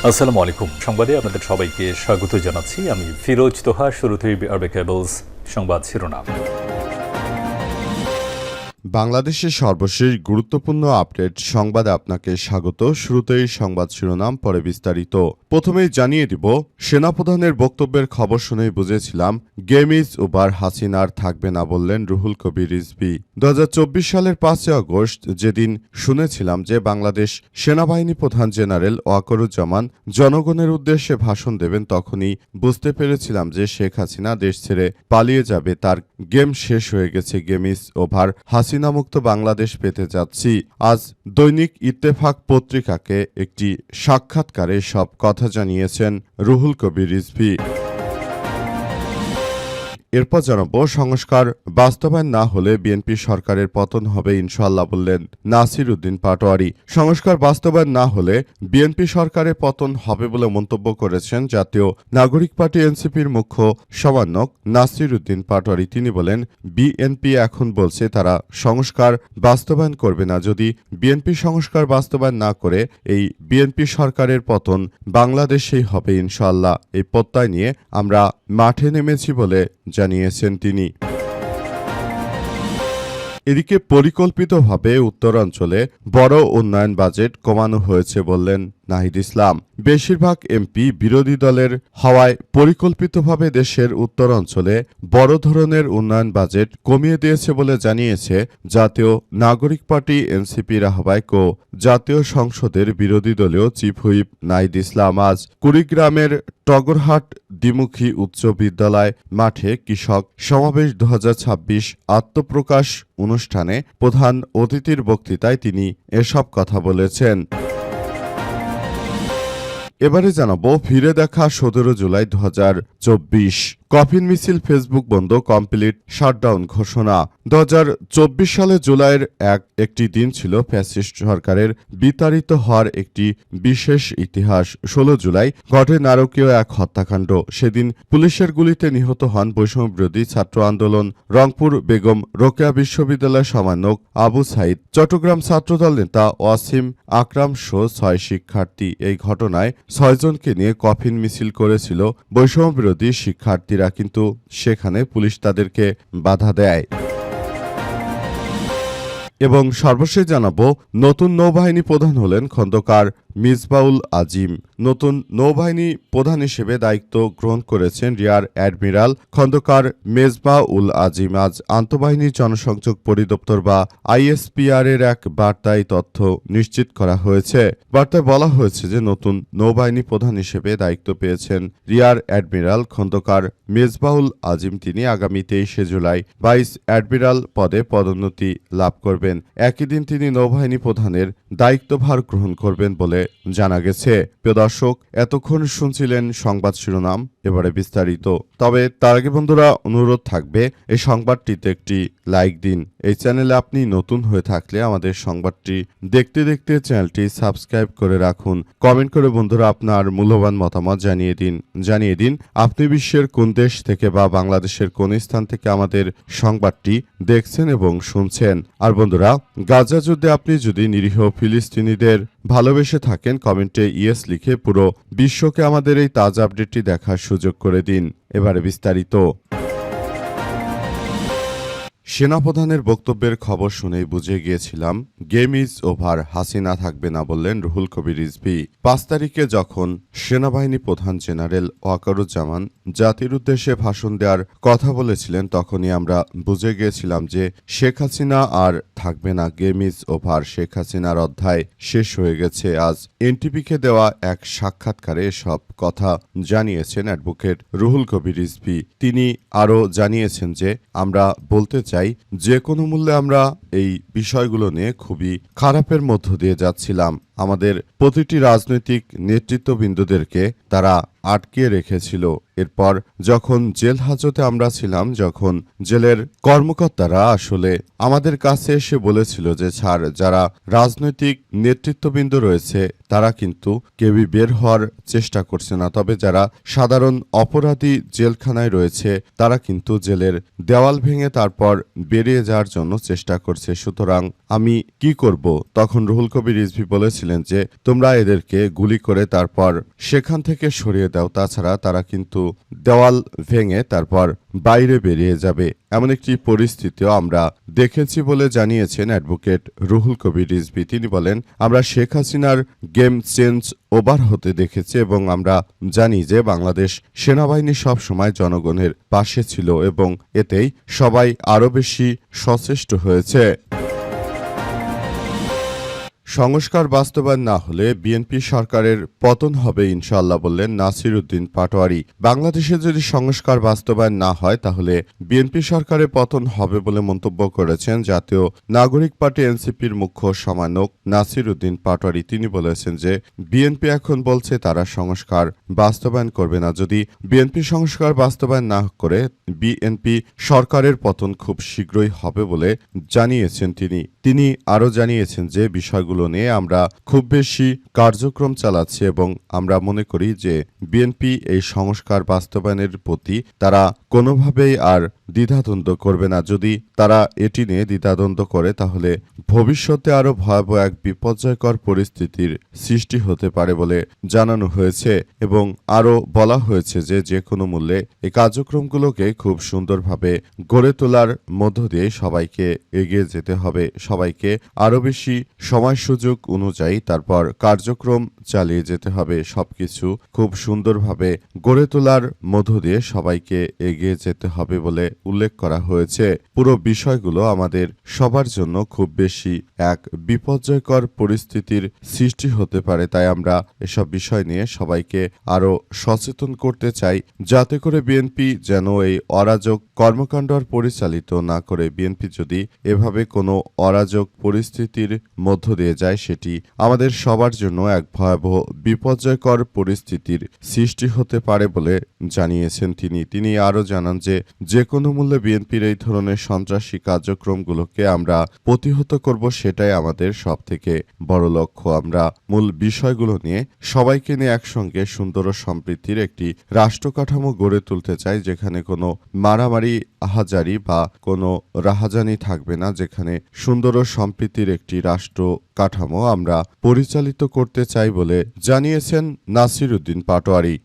আসসালামু আলাইকুম। সংবাদে আপনাদের সবাইকে স্বাগত জানাচ্ছি। আমি ফিরোজ তোহা। শুরুতেই আরবে কেবলস সংবাদ শিরোনাম। বাংলাদেশের সর্বশেষ গুরুত্বপূর্ণ আপডেট সংবাদে আপনাকে স্বাগত। শুরুতেই সংবাদ শিরোনাম, পরে বিস্তারিত। প্রথমেই জানিয়ে দিব, সেনাপ্রধানের বক্তব্যের খবর শুনেই বুঝেছিলাম গেম ইজ ওভার, হাসিনার থাকবে না বললেন রুহুল কবির রিজভী। 2024 সালের 5 আগস্ট যেদিন শুনেছিলাম যে বাংলাদেশ সেনাবাহিনী প্রধান জেনারেল ওয়াকারুজ্জামান জনগণের উদ্দেশ্যে ভাষণ দেবেন, তখনই বুঝতে পেরেছিলাম যে শেখ হাসিনা দেশ ছেড়ে পালিয়ে যাবে, তার গেম শেষ হয়ে গেছে। গেম ইজ ওভার, হাসিনামুক্ত বাংলাদেশ পেতে যাচ্ছি। আজ দৈনিক ইত্তেফাক পত্রিকাকে একটি সাক্ষাৎকারে সব কথা জানিয়েছেন রুহুল কবির রিজভী। এরপর জানাবো, সংস্কার বাস্তবায়ন না হলে বিএনপি সরকারের পতন হবে ইনশাআল্লাহ বললেন নাসির উদ্দিন পাটোয়ারি। সংস্কার বাস্তবায়ন না হলে বিএনপি সরকারের পতন হবে বলে মন্তব্য করেছেন জাতীয় নাগরিক পার্টি এনসিপির মুখ্য সমন্বয়ক নাসির উদ্দিন পাটোয়ারি। তিনি বলেন, বিএনপি এখন বলছে তারা সংস্কার বাস্তবায়ন করবে না। যদি বিএনপি সংস্কার বাস্তবায়ন না করে এই বিএনপি সরকারের পতন বাংলাদেশেই হবে ইনশাআল্লাহ। এই প্রত্যয় নিয়ে আমরা মাঠে নেমেছি বলে জানিয়েছেন তিনি। এদিকে পরিকল্পিতভাবে উত্তরাঞ্চলে বড় উন্নয়ন বাজেট কমানো হয়েছে বললেন নাহিদ ইসলাম। বেশিরভাগ এমপি বিরোধী দলের হওয়ায় পরিকল্পিতভাবে দেশের উত্তরাঞ্চলে বড় ধরনের উন্নয়ন বাজেট কমিয়ে দিয়েছে বলে জানিয়েছে জাতীয় নাগরিক পার্টি এনসিপির আহ্বায়ক ও জাতীয় সংসদের বিরোধী দলীয় চিফ হুইপ নাহিদ ইসলাম আজ কুড়িগ্রামের টগরহাট দ্বিমুখী উচ্চ বিদ্যালয় মাঠে কৃষক সমাবেশ 2026 আত্মপ্রকাশ অনুষ্ঠানে প্রধান অতিথির বক্তৃতায় তিনি এসব কথা বলেছেন। এবারে জানাবো, ফিরে দেখা 17 জুলাই 2024 কফিন মিছিল, ফেসবুক বন্ধ, কমপ্লিট শাটডাউন ঘোষণা। 2024 সালে জুলাইয়ের একটি দিন ছিল ফ্যাসিস্ট সরকারের বিতাড়িত হওয়ার একটি বিশেষ ইতিহাস। 16 জুলাই ঘটে নারকীয় এক হত্যাকাণ্ড। সেদিন পুলিশের গুলিতে নিহত হন বৈষম্যবিরোধী ছাত্র আন্দোলন রংপুর বেগম রোকেয়া বিশ্ববিদ্যালয়ের সমন্বয়ক আবু সাইদ, চট্টগ্রাম ছাত্রদল নেতা ওয়াসিম আকরাম সহ 6 শিক্ষার্থী। এই ঘটনায় 6 জনকে নিয়ে কফিন মিছিল করেছিল বৈষম্যবিরোধী শিক্ষার্থী, কিন্তু সেখানে পুলিশ তাদেরকে বাধা দেয়। এবং সর্বশেষ জানাবো, নতুন নৌবাহিনী প্রধান হলেন খন্দকার মিসবাউল আজিম। নতুন নৌবাহিনী প্রধান হিসেবে দায়িত্ব গ্রহণ করেছেন রিয়ার অ্যাডমিরাল খন্দকার মেজবাউল আজিম। আজ আন্তঃবাহিনী জনসংযোগ পরিদপ্তর বা আইএসপিআর এর এক বার্তায় তথ্য নিশ্চিত করা হয়েছে। বার্তায় বলা হয়েছে যে নতুন নৌবাহিনী প্রধান হিসেবে দায়িত্ব পেয়েছেন রিয়ার অ্যাডমিরাল খন্দকার মেজবাউল আজিম। তিনি আগামী 23 জুলাই ভাইস অ্যাডমিরাল পদে পদোন্নতি লাভ করবেন। একই দিন তিনি নৌবাহিনী প্রধানের দায়িত্বভার গ্রহণ করবেন বলে জানা গেছে। প্রিয় দর্শক, এতক্ষণ শুনছিলেন সংবাদ শিরোনাম, এবারে বিস্তারিত। তবে তার আগে বন্ধুরা, অনুরোধ থাকবে এই সংবাদটিতে একটি লাইক দিন। এই চ্যানেলে আপনি নতুন হয়ে থাকলে আমাদের সংবাদটি দেখতে দেখতে চ্যানেলটি সাবস্ক্রাইব করে রাখুন। কমেন্ট করে বন্ধুরা আপনার মূল্যবান মতামত জানিয়ে দিন আপনি বিশ্বের কোন দেশ থেকে বা বাংলাদেশের কোন স্থান থেকে আমাদের সংবাদটি দেখছেন এবং শুনছেন। আর বন্ধুরা, গাজা যুদ্ধে আপনি যদি নিরীহ ফিলিস্তিনিদের ভালোবেসে থাকেন, কমেন্টে ইয়েস লিখে পুরো বিশ্বকে আমাদের এই তাজা আপডেটটি দেখার সুযোগ করে দিন। এবারে বিস্তারিত। সেনাপ্রধানের বক্তব্যের খবর শুনেই বুঝে গিয়েছিলাম গেম ইজ ওভার, হাসিনা থাকবে না বললেন রুহুল কবির রিজভী। 5 তারিখে যখন সেনাবাহিনী প্রধান জেনারেল ওয়াকারুজ্জামান জাতির উদ্দেশ্যে ভাষণ দেওয়ার কথা বলেছিলেন, তখনই আমরা বুঝে গিয়েছিলাম যে শেখ হাসিনা আর থাকবে না। গেম ইজ ওভার, শেখ হাসিনার অধ্যায় শেষ হয়ে গেছে। আজ এনটিভিকে দেওয়া এক সাক্ষাৎকারে সব কথা জানিয়েছেন অ্যাডভোকেট রুহুল কবির রিজভী। তিনি আরও জানিয়েছেন যে আমরা বলতে চাই, যে কোনো মূল্যে আমরা এই বিষয়গুলো নিয়ে খুবই খারাপের মধ্য দিয়ে যাচ্ছিলাম। আমাদের প্রতিটি রাজনৈতিক নেতৃত্ববৃন্দদেরকে তারা আটকে রেখেছিল। এরপর যখন জেল হাজতে আমরা ছিলাম, যখন জেলের কর্মকর্তারা আসলে আমাদের কাছে এসে বলেছিল যে ছাড়, যারা রাজনৈতিক নেতৃত্ববৃন্দ রয়েছে তারা কিন্তু কেউই বের হওয়ার চেষ্টা করছে না, তবে যারা সাধারণ অপরাধী জেলখানায় রয়েছে তারা কিন্তু জেলের দেওয়াল ভেঙে তারপর বেরিয়ে যাওয়ার জন্য চেষ্টা করছে। সুতরাং আমি কি করব? তখন রুহুল কবির রিজভী বলেছিলেন বলেছিলেন যে তোমরা এদেরকে গুলি করে তারপর সেখান থেকে সরিয়ে দাও, তাছাড়া তারা কিন্তু দেওয়াল ভেঙে তারপর বাইরে বেরিয়ে যাবে। এমন একটি পরিস্থিতিও আমরা দেখেছি বলে জানিয়েছেন অ্যাডভোকেট রুহুল কবির রিজভী। তিনি বলেন, আমরা শেখ হাসিনার গেম চেঞ্জ ওভার হতে দেখেছি এবং আমরা জানি যে বাংলাদেশ সেনাবাহিনী সব সময় জনগণের পাশে ছিল এবং এতেই সবাই আরও বেশি সচেষ্ট হয়েছে। সংস্কার বাস্তবায়ন না হলে বিএনপি সরকারের পতন হবে ইনশাআল্লাহ, বললেন নাসির উদ্দিন পাটোয়ারি। বাংলাদেশে যদি সংস্কার বাস্তবায়ন না হয় তাহলে বিএনপি সরকারের পতন হবে বলে মন্তব্য করেছেন জাতীয় নাগরিক পার্টি এনসিপির মুখ্য সমন্বয়ক নাসির উদ্দিন পাটোয়ারি। তিনি বলেছেন যে বিএনপি এখন বলছে তারা সংস্কার বাস্তবায়ন করবে না। যদি বিএনপি সংস্কার বাস্তবায়ন না করে বিএনপি সরকারের পতন খুব শীঘ্রই হবে বলে জানিয়েছেন তিনি আরও জানিয়েছেন যে বিষয়গুলো নিয়ে আমরা খুব বেশি কার্যক্রম চালাচ্ছি এবং আমরা মনে করি যে বিএনপি এই সংস্কার বাস্তবায়নের প্রতি তারা কোনোভাবেই আর দ্বিধাদ্বন্দ্ব করবে না। যদি তারা এটি নিয়ে দ্বিধাদ্বন্দ্ব করে তাহলে ভবিষ্যতে আরও ভয়াবহ এক বিপর্যয়কর পরিস্থিতির সৃষ্টি হতে পারে বলে জানানো হয়েছে এবং আরও বলা হয়েছে যে যে কোনো মূল্যে এই কার্যক্রমগুলোকে খুব সুন্দরভাবে গড়ে তোলার মধ্য দিয়ে সবাইকে এগিয়ে যেতে হবে, সবাইকে আরও বেশি সময় সুযোগ অনুযায়ী তারপর কার্যক্রম চালিয়ে যেতে হবে। সবকিছু খুব সুন্দরভাবে গড়ে তোলার মধ্য দিয়ে সবাইকে এগিয়ে যেতে হবে বলে উল্লেখ করা হয়েছে। পুরো বিষয়গুলো আমাদের সবার জন্য খুব বেশি এক বিপর্যয়কর পরিস্থিতির সৃষ্টি হতে পারে, তাই আমরা এসব বিষয় নিয়ে সবাইকে আরও সচেতন করতে চাই, যাতে করে বিএনপি যেন এই অরাজক কর্মকাণ্ড আর পরিচালিত না করে। বিএনপি যদি এভাবে কোনো অরাজক পরিস্থিতির মধ্য দিয়ে যায় সেটি আমাদের সবার জন্য এক ভয়াবহ বিপর্যয়কর পরিস্থিতির সৃষ্টি হতে পারে বলে জানিয়েছেন তিনি আরও জানান যে যে কোনো মূল্যে বিএনপির এই ধরনের সন্ত্রাসী কার্যক্রমগুলোকে আমরা প্রতিহত করব, সেটাই আমাদের সবথেকে বড় লক্ষ্য। আমরা মূল বিষয়গুলো নিয়ে সবাইকে নিয়ে একসঙ্গে সুন্দর ও সমৃদ্ধির একটি রাষ্ট্র কাঠামো গড়ে তুলতে চাই, যেখানে কোনো মারামারি আহাজারি বা কোনো রাহাজানি থাকবে না, যেখানে সুন্দর ও সম্প্রীতির একটি রাষ্ট্র কাঠামো আমরা পরিচালিত করতে চাই বলে জানিয়েছেন নাসির উদ্দিন পাটোয়ারি।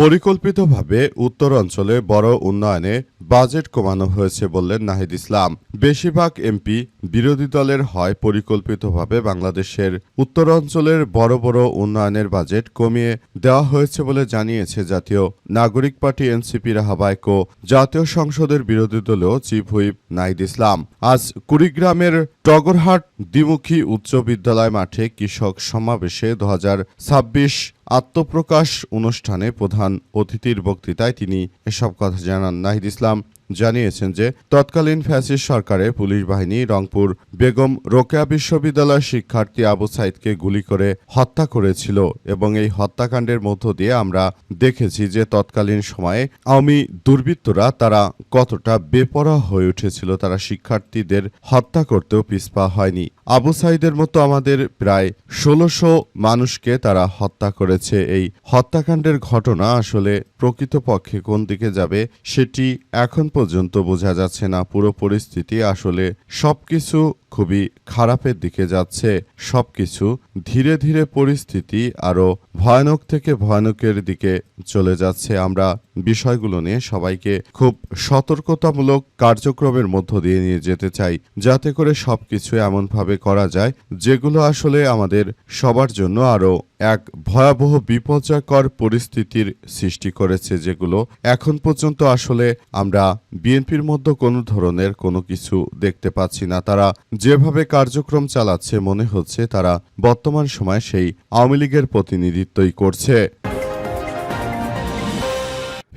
পরিকল্পিতভাবে উত্তর অঞ্চলে বড় উন্নয়নে বাজেট কমানো হয়েছে বললেন নাহিদ ইসলাম। বেশিরভাগ এমপি বিরোধী দলের হয় পরিকল্পিতভাবে বাংলাদেশের উত্তর অঞ্চলের বড় বড় উন্নয়নের বাজেট কমিয়ে দেওয়া হয়েছে বলে জানিয়েছে জাতীয় নাগরিক পার্টি এনসিপির আহ্বায়ক ও জাতীয় সংসদের বিরোধী দলীয় চিফ হুইপ নাহিদ ইসলাম আজ কুড়িগ্রামের টগরহাট দ্বিমুখী উচ্চ বিদ্যালয় মাঠে কৃষক সমাবেশে 2026 আত্মপ্রকাশ অনুষ্ঠানে প্রধান অতিথির বক্তৃতায় তিনি এসব কথা জানান। নাহিদ ইসলাম জানিয়েছেন যে তৎকালীন ফ্যাসিস্ট সরকারের পুলিশ বাহিনী রংপুর বেগম রোকেয়া বিশ্ববিদ্যালয়ের শিক্ষার্থী আবু সাইদকে গুলি করে হত্যা করেছিল এবং এই হত্যাকাণ্ডের মধ্য দিয়ে আমরা দেখেছি যে তৎকালীন সময়ে আওয়ামী দুর্বৃত্তরা তারা কতটা বেপরোয়া হয়ে উঠেছিল, তারা শিক্ষার্থীদের হত্যা করতেও পিছপা হয়নি। আবু সাইদের মতো আমাদের প্রায় 1600 মানুষকে তারা হত্যা করেছে। এই হত্যাকাণ্ডের ঘটনা আসলে প্রকৃতপক্ষে কোন দিকে যাবে সেটি এখন পর্যন্ত বোঝা যাচ্ছে না। পুরো পরিস্থিতি আসলে সবকিছু খুবই খারাপের দিকে যাচ্ছে। সবকিছু ধীরে ধীরে পরিস্থিতি আরো ভয়ানক থেকে ভয়ানকের দিকে চলে যাচ্ছে। আমরা বিষয়গুলো নিয়ে সবাইকে খুব সতর্কতামূলক কার্যক্রমের মধ্য দিয়ে নিয়ে যেতে চাই, যাতে করে সবকিছু এমনভাবে করা যায় যেগুলো আসলে আমাদের সবার জন্য আরো এক ভয়াবহ বিপর্যয়কর পরিস্থিতির সৃষ্টি করেছে, যেগুলো এখন পর্যন্ত আসলে আমরা বিএনপির মধ্যে কোনো ধরনের কোনো কিছু দেখতে পাচ্ছি না। তারা যেভাবে কার্যক্রম চালাচ্ছে মনে হচ্ছে তারা বর্তমান সময়ে সেই আওয়ামী লীগের প্রতিনিধিত্বই করছে।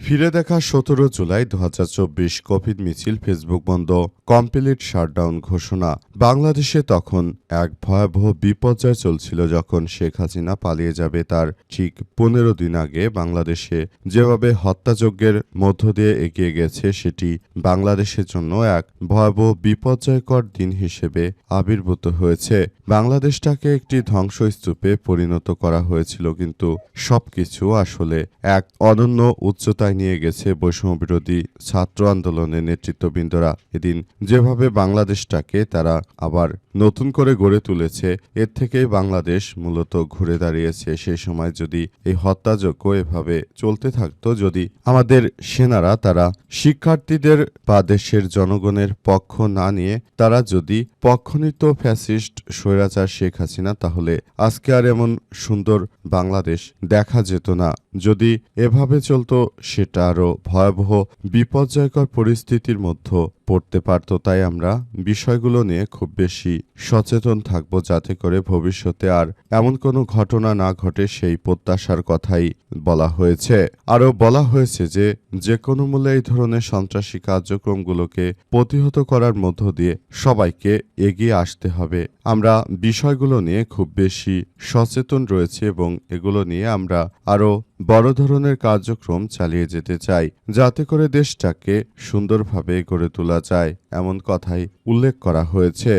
ফিরে দেখা 17 জুলাই 2024 কোভিড মিছিল, ফেসবুক বন্ধ, কমপ্লিট শাটডাউন ঘোষণা। বাংলাদেশে তখন এক ভয়াবহ বিপর্যয় চলছিল, যখন শেখ হাসিনা পালিয়ে যাবে তার ঠিক 15 দিন আগে বাংলাদেশে যেভাবে হত্যাযজ্ঞের মধ্য দিয়ে এগিয়ে গেছে সেটি বাংলাদেশের জন্য এক ভয়াবহ বিপর্যয়কর দিন হিসেবে আবির্ভূত হয়েছে। বাংলাদেশটাকে একটি ধ্বংসস্তূপে পরিণত করা হয়েছিল, কিন্তু সবকিছু আসলে এক অনন্য উচ্চতায় নিয়ে গেছে বৈষম্য বিরোধী ছাত্র আন্দোলনের নেতৃত্ববৃন্দরা। এদিন যেভাবে বাংলাদেশটাকে তারা আবার নতুন করে গড়ে তুলেছে, এর থেকেই বাংলাদেশ মূলত ঘুরে দাঁড়িয়েছে। সেই সময় যদি এই হত্যাযজ্ঞ এভাবে চলতে থাকতো, যদি আমাদের সেনারা তারা শিক্ষার্থীদের বা দেশের জনগণের পক্ষ না নিয়ে তারা যদি পক্ষ নিত ফ্যাসিস্ট স্বৈরাচার শেখ হাসিনা, তাহলে আজকে আর এমন সুন্দর বাংলাদেশ দেখা যেত না। যদি এভাবে চলতো, সেটা আরও ভয়াবহ বিপর্যয়কর পরিস্থিতির মধ্যে পড়তে পারত। তাই আমরা বিষয়গুলো নিয়ে খুব বেশি সচেতন থাকব, যাতে করে ভবিষ্যতে আর এমন কোনো ঘটনা না ঘটে, সেই প্রত্যাশার কথাই বলা হয়েছে। আরও বলা হয়েছে যে যে কোনো মূল্যে এই ধরনের সন্ত্রাসী কার্যক্রমগুলোকে প্রতিহত করার মধ্য দিয়ে সবাইকে এগিয়ে আসতে হবে। আমরা বিষয়গুলো নিয়ে খুব বেশি সচেতন রয়েছে এবং এগুলো নিয়ে আমরা আরও বড় ধরনের কার্যক্রম চালিয়ে যেতে চাই, যাতে করে দেশটাকে সুন্দরভাবে গড়ে তোলা যায়, এমন কথাই উল্লেখ করা হয়েছে।